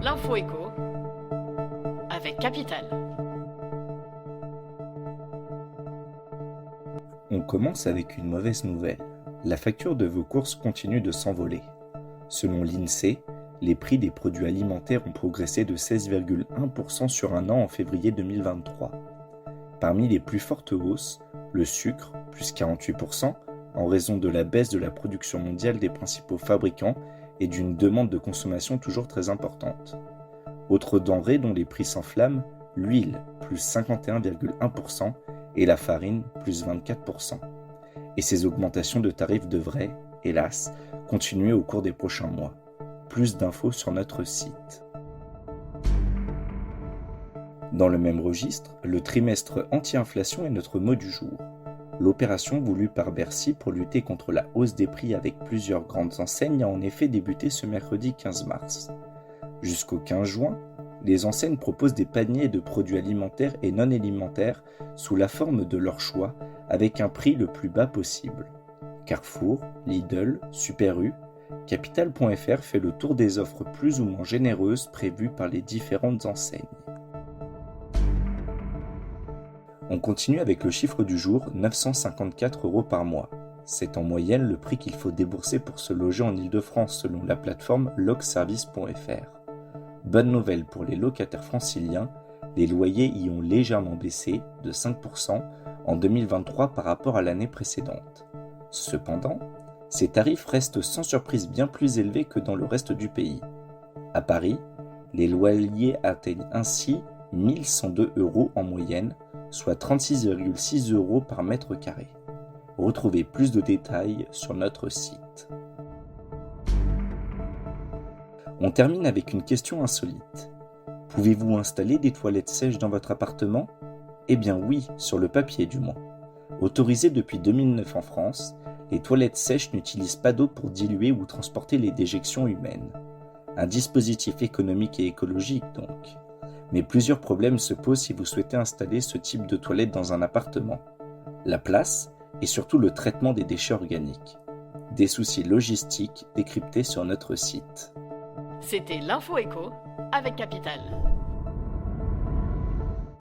L'info éco avec Capital. On commence avec une mauvaise nouvelle. La facture de vos courses continue de s'envoler. Selon l'INSEE, les prix des produits alimentaires ont progressé de 16,1% sur un an en février 2023. Parmi les plus fortes hausses, le sucre, plus 48%, en raison de la baisse de la production mondiale des principaux fabricants et d'une demande de consommation toujours très importante. Autres denrées dont les prix s'enflamment, l'huile, plus 51,1%, et la farine, plus 24%. Et ces augmentations de tarifs devraient, hélas, continuer au cours des prochains mois. Plus d'infos sur notre site. Dans le même registre, le trimestre anti-inflation est notre mot du jour. L'opération voulue par Bercy pour lutter contre la hausse des prix avec plusieurs grandes enseignes a en effet débuté ce mercredi 15 mars. Jusqu'au 15 juin, les enseignes proposent des paniers de produits alimentaires et non alimentaires sous la forme de leur choix avec un prix le plus bas possible. Carrefour, Lidl, Super U, Capital.fr fait le tour des offres plus ou moins généreuses prévues par les différentes enseignes. On continue avec le chiffre du jour, 954 € par mois. C'est en moyenne le prix qu'il faut débourser pour se loger en Île-de-France selon la plateforme locservice.fr. Bonne nouvelle pour les locataires franciliens, les loyers y ont légèrement baissé de 5% en 2023 par rapport à l'année précédente. Cependant, ces tarifs restent sans surprise bien plus élevés que dans le reste du pays. À Paris, les loyers atteignent ainsi 1102 € en moyenne, soit 36,6 € par mètre carré. Retrouvez plus de détails sur notre site. On termine avec une question insolite. Pouvez-vous installer des toilettes sèches dans votre appartement ? Eh bien oui, sur le papier du moins. Autorisées depuis 2009 en France, les toilettes sèches n'utilisent pas d'eau pour diluer ou transporter les déjections humaines. Un dispositif économique et écologique donc. Mais plusieurs problèmes se posent si vous souhaitez installer ce type de toilette dans un appartement. La place et surtout le traitement des déchets organiques. Des soucis logistiques décryptés sur notre site. C'était l'info éco avec Capital.